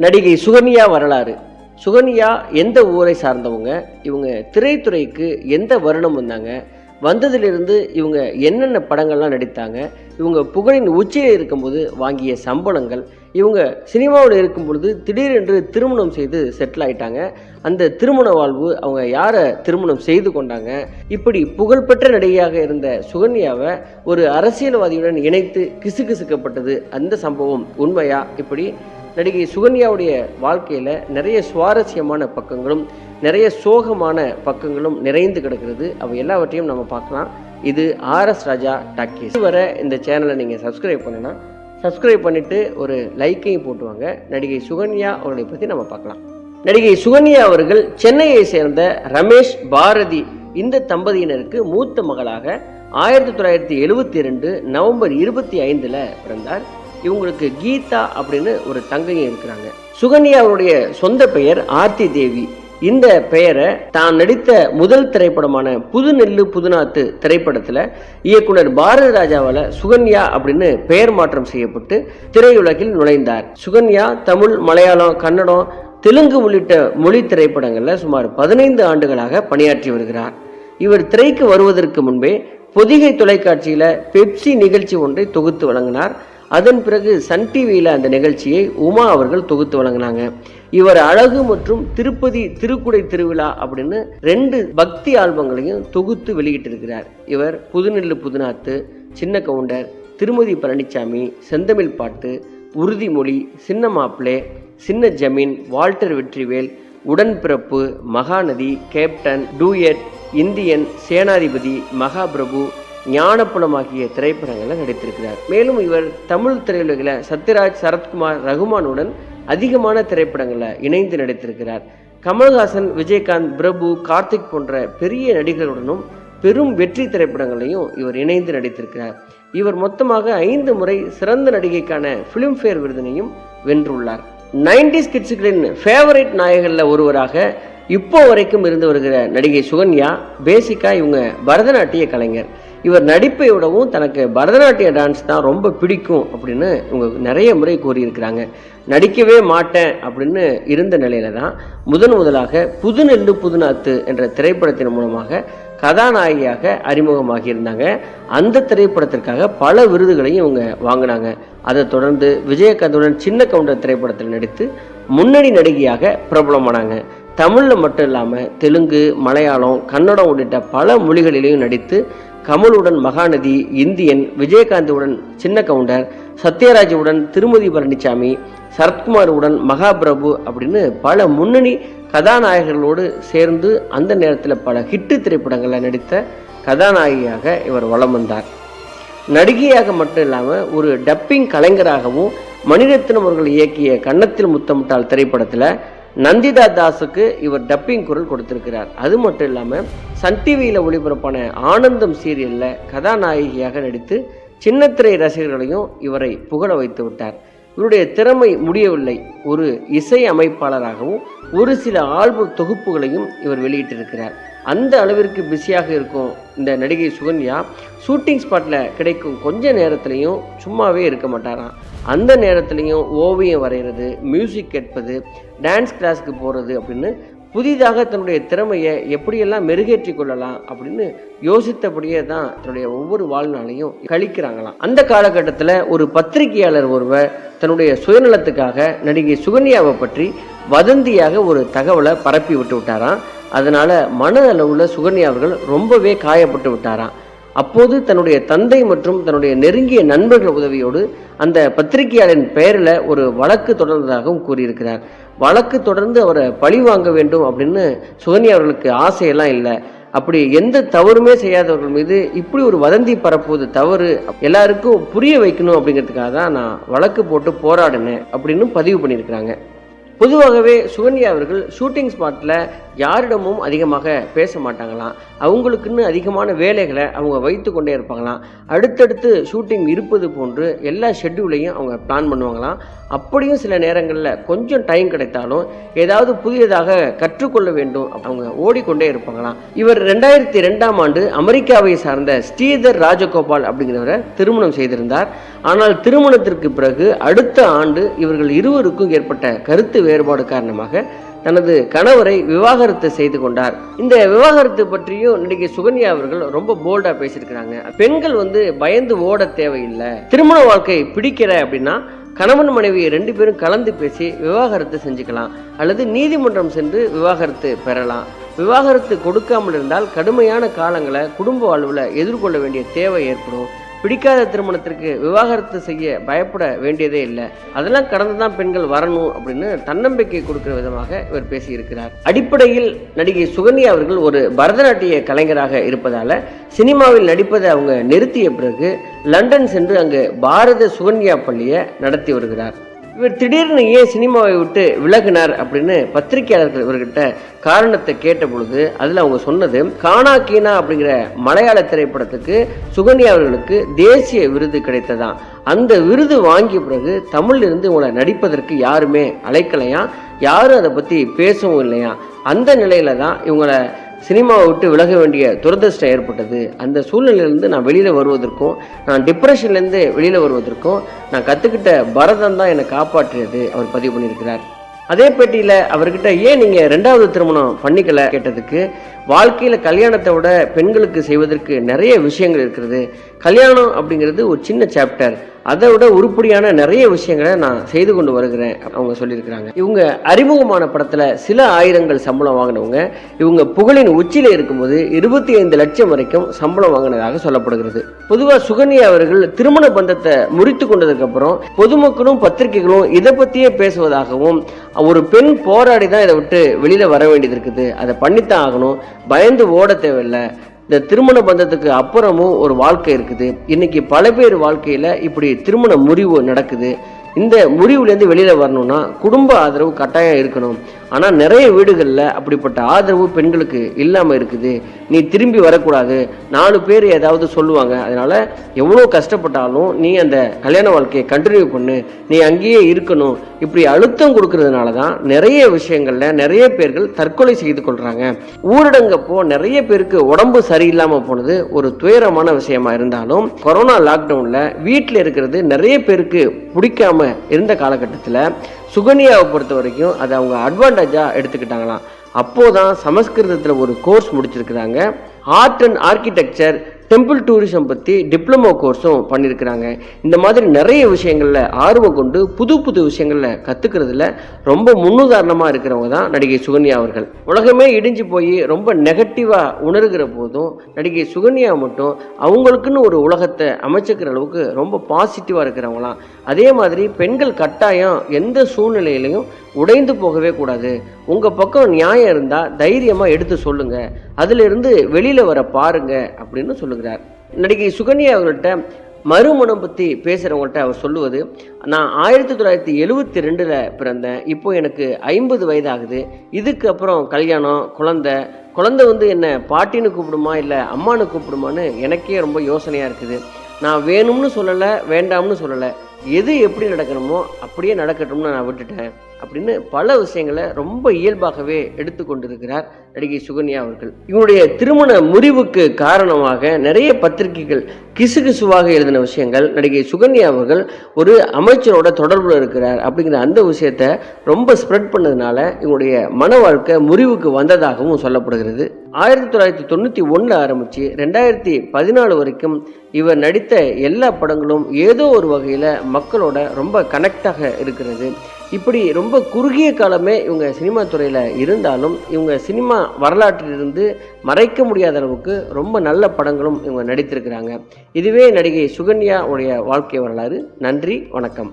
நடிகை சுகன்யா வரலாறு. சுகன்யா எந்த ஊரை சார்ந்தவங்க, இவங்க திரைத்துறைக்கு எந்த வருடம் வந்தாங்க, வந்ததிலிருந்து இவங்க என்னென்ன படங்கள்லாம் நடித்தாங்க, இவங்க புகழின் உச்சியில் இருக்கும்போது வாங்கிய சம்பளங்கள், இவங்க சினிமாவில் இருக்கும் பொழுது திடீரென்று திருமணம் செய்து செட்டில் ஆயிட்டாங்க, அந்த திருமண வாழ்வு, அவங்க யாரை திருமணம் செய்து கொண்டாங்க, இப்படி புகழ்பெற்ற நடிகையாக இருந்த சுகன்யாவை ஒரு அரசியல்வாதியுடன் இணைத்து கிசுகிசுக்கப்பட்டது அந்த சம்பவம் உண்மையா? இப்படி நடிகை சுகன்யாவுடைய வாழ்க்கையில் நிறைய சுவாரஸ்யமான பக்கங்களும் நிறைய சோகமான பக்கங்களும் நிறைந்து கிடக்கிறது. அவை எல்லாவற்றையும் நம்ம பார்க்கலாம். இது ஆர்எஸ் ராஜா டாக்கீஸ். இதுவரை இந்த சேனலை நீங்கள் சப்ஸ்கிரைப் பண்ணனா சப்ஸ்கிரைப் பண்ணிவிட்டு ஒரு லைக்கையும் போட்டுவாங்க. நடிகை சுகன்யா அவர்களை பற்றி நம்ம பார்க்கலாம். நடிகை சுகன்யா அவர்கள் சென்னையை சேர்ந்த ரமேஷ் பாரதி இந்த தம்பதியினருக்கு மூத்த மகளாக 1972 நவம்பர் 25 பிறந்தார். இவங்களுக்கு கீதா அப்படின்னு ஒரு தங்கையும் இருக்கிறாங்க. சுகன்யா அவருடைய சொந்த பெயர் ஆர்த்தி தேவி. இந்த பெயரை தான் நடித்த முதல் திரைப்படமான புது நெல்லு புதுநாத்து திரைப்படத்தில் இயக்குனர் பாரதி ராஜாவால் சுகன்யா அப்படின்னு பெயர் மாற்றம் செய்யப்பட்டு திரையுலகில் நுழைந்தார். சுகன்யா தமிழ், மலையாளம், கன்னடம், தெலுங்கு உள்ளிட்ட மொழி திரைப்படங்களில் சுமார் 15 ஆண்டுகளாக பணியாற்றி வருகிறார். இவர் திரைக்கு வருவதற்கு முன்பே பொதிகை தொலைக்காட்சியில் பெப்சி நிகழ்ச்சி ஒன்றை தொகுத்து வழங்கினார். அதன் பிறகு சன் டிவியில் அந்த நிகழ்ச்சியை உமா அவர்கள் தொகுத்து வழங்கினாங்க. இவர் அழகு மற்றும் திருப்பதி திருக்குடை திருவிழா அப்படின்னு 2 பக்தி ஆல்பங்களையும் தொகுத்து வெளியிட்டிருக்கிறார். இவர் புதுநெல்லு புதுநாத்து, சின்ன கவுண்டர், திருமதி பழனிசாமி, செந்தமிழ் பாட்டு, உறுதிமொழி, சின்ன மாப்பிளே, சின்ன ஜமீன், வால்டர் வெற்றிவேல், உடன்பிறப்பு, மகாநதி, கேப்டன், டூயட், இந்தியன், சேனாதிபதி, மகாபிரபு, ஞானப்புலம் ஆகிய திரைப்படங்களில் நடித்திருக்கிறார். மேலும் இவர் தமிழ் திரையுலகில் சத்யராஜ், சரத்குமார், ரகுமானுடன் அதிகமான திரைப்படங்களில் இணைந்து நடித்திருக்கிறார். கமல்ஹாசன், விஜயகாந்த், பிரபு, கார்த்திக் போன்ற பெரிய நடிகர்களுடனும் பெரும் வெற்றி திரைப்படங்களையும் இவர் இணைந்து நடித்திருக்கிறார். இவர் மொத்தமாக 5 முறை சிறந்த நடிகைக்கான பிலிம்பேர் விருதினையும் வென்றுள்ளார். 90s கிட்ஸுகளின் ஃபேவரட் நாயகர்களில் ஒருவராக இப்போ வரைக்கும் இருந்து வருகிற நடிகை சுகன்யா பேசிக்காக இவங்க பரதநாட்டிய கலைஞர். இவர் நடிப்பை விடவும் தனக்கு பரதநாட்டிய டான்ஸ் தான் ரொம்ப பிடிக்கும் அப்படின்னு இவங்க நிறைய முறை கூறியிருக்கிறாங்க. நடிக்கவே மாட்டேன் அப்படின்னு இருந்த நிலையில தான் முதலாக புது நெல்லு புதுநாத்து என்ற திரைப்படத்தின் மூலமாக கதாநாயகியாக அறிமுகமாகி இருந்தாங்க. அந்த திரைப்படத்திற்காக பல விருதுகளையும் இவங்க வாங்கினாங்க. அதை தொடர்ந்து விஜயகாந்துடன் சின்ன கவுண்டர் திரைப்படத்தில் நடித்து முன்னணி நடிகையாக பிரபலமானாங்க. தமிழில் மட்டும் இல்லாமல் தெலுங்கு, மலையாளம், கன்னடம் உள்ளிட்ட பல மொழிகளிலேயும் நடித்து கமலுடன் மகாநதி, இந்தியன், விஜயகாந்துடன் சின்ன கவுண்டர், சத்யராஜுடன் திருமதி பழனிசாமி, சரத்குமாருடன் மகாபிரபு அப்படின்னு பல முன்னணி கதாநாயகர்களோடு சேர்ந்து அந்த நேரத்தில் பல ஹிட்டு திரைப்படங்களில் நடித்த கதாநாயகியாக இவர் வலம் வந்தார். நடிகையாக மட்டும் இல்லாமல் ஒரு டப்பிங் கலைஞராகவும் மணிரத்னம் அவர்கள் இயக்கிய கன்னத்தில் முத்தமிட்டால் திரைப்படத்தில் நந்திதா தாஸுக்கு இவர் டப்பிங் குரல் கொடுத்திருக்கிறார். அது மட்டும் இல்லாமல் சன் டிவியில் ஒளிபரப்பான ஆனந்தம் சீரியலில் கதாநாயகியாக நடித்து சின்னத்திரை ரசிகர்களையும் இவரை புகழ வைத்து விட்டார். இவருடைய திறமை முடியவில்லை. ஒரு இசை அமைப்பாளராகவும் ஒரு சில ஆல்பம் தொகுப்புகளையும் இவர் வெளியிட்டிருக்கிறார். அந்த அளவிற்கு பிஸியாக இருக்கும் இந்த நடிகை சுகன்யா ஷூட்டிங் ஸ்பாட்டில் கிடைக்கும் கொஞ்ச நேரத்துலையும் சும்மாவே இருக்க மாட்டாராம். அந்த நேரத்துலையும் ஓவியம் வரைகிறது, மியூசிக் கேட்பது, டான்ஸ் கிளாஸுக்கு போகிறது அப்படின்னு புதிதாக தன்னுடைய திறமையை எப்படியெல்லாம் மெருகேற்றி கொள்ளலாம் அப்படின்னு யோசித்தபடியே தான் தன்னுடைய ஒவ்வொரு வாழ்நாளையும் கழிக்கிறாங்களாம். அந்த காலகட்டத்தில் ஒரு பத்திரிகையாளர் ஒருவர் தன்னுடைய சுயநலத்துக்காக நடிகை சுகன்யாவை பற்றி வதந்தியாக ஒரு தகவலை பரப்பி விட்டு விட்டாராம். அதனால் மன அளவில் சுகன்யா அவர்கள் ரொம்பவே காயப்பட்டு விட்டாராம். அப்போது தன்னுடைய தந்தை மற்றும் தன்னுடைய நெருங்கிய நண்பர்கள் உதவியோடு அந்த பத்திரிகையாளரின் பெயரில் ஒரு வழக்கு தொடர்ந்ததாகவும் கூறியிருக்கிறார். வழக்கு தொடர்ந்து அவரை பழி வாங்க வேண்டும் அப்படின்னு சுகன்யா அவர்களுக்கு ஆசையெல்லாம் இல்லை. அப்படி எந்த தவறுமே செய்யாதவர்கள் மீது இப்படி ஒரு வதந்தி பரப்புவது தவறு, எல்லாருக்கும் புரிய வைக்கணும் அப்படிங்கிறதுக்காக தான் நான் வழக்கு போட்டு போராடினேன் அப்படின்னு பதிவு பண்ணியிருக்கிறாங்க. பொதுவாகவே சுகன்யா அவர்கள் ஷூட்டிங் ஸ்பாட்டில் யாரிடமும் அதிகமாக பேச மாட்டாங்களாம். அவங்களுக்குன்னு அதிகமான வேலைகளை அவங்க வைத்து கொண்டே இருப்பாங்களாம். அடுத்தடுத்து ஷூட்டிங் இருப்பது போன்று எல்லா ஷெட்யூலையும் அவங்க பிளான் பண்ணுவாங்களாம். அப்படியும் சில நேரங்களில் கொஞ்சம் டைம் கிடைத்தாலும் ஏதாவது புதியதாக கற்றுக்கொள்ள வேண்டும், அவங்க ஓடிக்கொண்டே இருப்பாங்களாம். இவர் 2002ஆம் ஆண்டு அமெரிக்காவை சார்ந்த ஸ்ரீதர் ராஜகோபால் அப்படிங்கிறவரை திருமணம் செய்திருந்தார். ஆனால் திருமணத்திற்கு பிறகு அடுத்த ஆண்டு இவர்கள் இருவருக்கும் ஏற்பட்ட கருத்து வேறுபாடு காரணமாக தனது கணவரை விவாகரத்து செய்து கொண்டார். இந்த விவாகரத்து பற்றியும் நடிகை சுகன்யா அவர்கள் ரொம்ப போல்டா பேசியிருக்கிறாங்க. பெண்கள் பயந்து ஓட தேவையில்லை, திருமண வாழ்க்கை பிடிக்கிற அப்படின்னா கணவன் மனைவி 2 பேரும் கலந்து பேசி விவாகரத்து செஞ்சுக்கலாம், அல்லது நீதிமன்றம் சென்று விவாகரத்து பெறலாம். விவாகரத்து கொடுக்காமல் இருந்தால் கடுமையான காலங்களை குடும்ப வாழ்வில் எதிர்கொள்ள வேண்டிய தேவை ஏற்படும். பிடிக்காத திருமணத்திற்கு விவாகரத்து செய்ய பயப்பட வேண்டியதே இல்லை, அதெல்லாம் கடந்து தான் பெண்கள் வரணும் அப்படின்னு தன்னம்பிக்கை கொடுக்கிற விதமாக இவர் பேசியிருக்கிறார். அடிப்படையில் நடிகை சுகன்யா அவர்கள் ஒரு பரதநாட்டிய கலைஞராக இருப்பதால சினிமாவில் நடிப்பதை அவங்க நிறுத்திய பிறகு லண்டன் சென்று அங்கு பாரத சுகன்யா பள்ளியை நடத்தி வருகிறார். இவர் திடீர்னு ஏன் சினிமாவை விட்டு விலகினார் அப்படின்னு பத்திரிகையாளர்கள் இவர்கிட்ட காரணத்தை கேட்ட பொழுது அதில் அவங்க சொன்னது, கானா கீனா அப்படிங்கிற மலையாள திரைப்படத்துக்கு சுகன்யா அவர்களுக்கு தேசிய விருது கிடைத்ததாம். அந்த விருது வாங்கிய பிறகு தமிழிலிருந்து இவங்களை நடிப்பதற்கு யாருமே அழைக்கலையா, யாரும் அதை பற்றி பேசவும் இல்லையா. அந்த நிலையில தான் இவங்களை சினிமாவை விட்டு விலக வேண்டிய துரதிர்ஷ்டம் ஏற்பட்டது. அந்த சூழ்நிலையிலேருந்து நான் வெளியில் வருவதற்கும், நான் டிப்ரெஷன்லேருந்து வெளியில் வருவதற்கும் நான் கற்றுக்கிட்ட பரதம் தான் என்னை காப்பாற்றியது அவர் பதிவு பண்ணியிருக்கிறார். அதே பேட்டியில் அவர்கிட்ட ஏன் நீங்கள் 2வது திருமணம் பண்ணிக்கல கேட்டதுக்கு, வாழ்க்கையில் கல்யாணத்தை விட பெண்களுக்கு செய்வதற்கு நிறைய விஷயங்கள் இருக்கிறது, கல்யாணம் அப்படிங்கிறது ஒரு சின்ன சாப்டர், அதை விட உருப்படியான நிறைய விஷயங்களை நான் செய்து கொண்டு வருகிறேன் அவங்க சொல்லியிருக்கிறாங்க. இவங்க அறிமுகமான படத்தில் சில ஆயிரங்கள் சம்பளம் வாங்கினவங்க இவங்க புகழின் உச்சியில் இருக்கும்போது 25 லட்சம் வரைக்கும் சம்பளம் வாங்கினதாக சொல்லப்படுகிறது. பொதுவாக சுகன்யா அவர்கள் திருமண பந்தத்தை முறித்து கொண்டதுக்கு அப்புறம் பொதுமக்களும் பத்திரிகைகளும் இதை பற்றியே பேசுவதாகவும், ஒரு பெண் போராடி தான் இதை விட்டு வெளியில் வர வேண்டியது இருக்குது, அதை பண்ணித்தான் ஆகணும், பயந்து ஓட தேவையில்லை, இந்த திருமண பந்தத்துக்கு அப்புறமும் ஒரு வாழ்க்கை இருக்குது. இன்னைக்கு பல பேர் வாழ்க்கையில் இப்படி திருமண முறிவு நடக்குது. இந்த முறிவுலேருந்து வெளியில் வரணும்னா குடும்ப ஆதரவு கட்டாயம் இருக்கணும். ஆனால் நிறைய வீடுகளில் அப்படிப்பட்ட ஆதரவு பெண்களுக்கு இல்லாமல் இருக்குது. நீ திரும்பி வரக்கூடாது, 4 பேர் ஏதாவது சொல்லுவாங்க, அதனால் எவ்வளோ கஷ்டப்பட்டாலும் நீ அந்த கல்யாண வாழ்க்கையை கண்டினியூ பண்ணு, நீ அங்கேயே இருக்கணும், இப்படி அழுத்தம் கொடுக்கறதுனால தான் நிறைய விஷயங்களில் நிறைய பேர்கள் தற்கொலை செய்து கொள்கிறாங்க. ஊரடங்கப்போ நிறைய பேருக்கு உடம்பு சரியில்லாமல் போனது ஒரு துயரமான விஷயமா இருந்தாலும், கொரோனா லாக்டவுனில் வீட்டில் இருக்கிறது நிறைய பேருக்கு பிடிக்காம இருந்த காலகட்டத்தில் சுகன்யாவை பொறுத்த வரைக்கும் அதை அவங்க அட்வான்டேஜாக எடுத்துக்கிட்டாங்களாம். அப்போதான் சமஸ்கிருதத்தில் ஒரு கோர்ஸ் முடிச்சிருக்கிறாங்க. Art and architecture, temple tourism பற்றி டிப்ளமோ கோர்ஸும் பண்ணியிருக்கிறாங்க. இந்த மாதிரி நிறைய விஷயங்களில் ஆர்வம் கொண்டு புது புது விஷயங்களில் கற்றுக்கிறதுல ரொம்ப முன்னுதாரணமாக இருக்கிறவங்க தான் நடிகை சுகன்யா அவர்கள். உலகமே இடிஞ்சு போய் ரொம்ப நெகட்டிவாக உணர்கிற போதும் நடிகை சுகன்யா மட்டும் அவங்களுக்குன்னு ஒரு உலகத்தை அமைச்சிக்கிற அளவுக்கு ரொம்ப பாசிட்டிவாக இருக்கிறவங்களாம். அதே மாதிரி பெண்கள் கட்டாயம் எந்த சூழ்நிலையிலையும் உடைந்து போகவே கூடாது, உங்கள் பக்கம் நியாயம் இருந்தால் தைரியமாக எடுத்து சொல்லுங்கள், அதிலிருந்து வெளியில் வர பாருங்க அப்படின்னு சொல்லுகிறார். நடிகை சுகன்யா அவர்கள்ட்ட மறுமணம் பற்றி பேசுகிறவங்கள்ட்ட அவர் சொல்லுவது, நான் 1972 பிறந்தேன், இப்போ எனக்கு 50 வயது ஆகுது, இதுக்கு அப்புறம் கல்யாணம், குழந்தை என்ன பாட்டின்னு கூப்பிடுமா இல்லை அம்மானு கூப்பிடுமான்னு எனக்கே ரொம்ப யோசனையாக இருக்குது. நான் வேணும்னு சொல்லலை, வேண்டாம்னு சொல்லலை, எது எப்படி நடக்கணுமோ அப்படியே நடக்கட்டும்னு நான் விட்டுட்டேன் அப்படின்னு பல விஷயங்களை ரொம்ப இயல்பாகவே எடுத்துக்கொண்டிருக்கிறார் நடிகை சுகன்யா அவர்கள். இவருடைய திருமண முறிவுக்கு காரணமாக நிறைய பத்திரிகைகள் கிசுகிசுவாக எழுதின விஷயங்கள், நடிகை சுகன்யா அவர்கள் ஒரு அமைச்சரோட தொடர்பில் இருக்கிறார் அப்படிங்கிற அந்த விஷயத்தை ரொம்ப ஸ்ப்ரெட் பண்ணதுனால இவருடைய மன வாழ்க்கை முறிவுக்கு வந்ததாகவும் சொல்லப்படுகிறது. 1991 ஆரம்பித்து 2014 வரைக்கும் இவர் நடித்த எல்லா படங்களும் ஏதோ ஒரு வகையில் மக்களோட ரொம்ப கனெக்டாக இருக்கிறது. இப்படி ரொம்ப குறுகிய காலமே இவங்க சினிமா துறையில் இருந்தாலும் இவங்க சினிமா வரலாற்றிலிருந்து மறைக்க முடியாத அளவுக்கு ரொம்ப நல்ல படங்களும் இவங்க நடித்திருக்கிறாங்க. இதுவே நடிகை சுகன்யா உடைய வாழ்க்கை வரலாறு. நன்றி, வணக்கம்.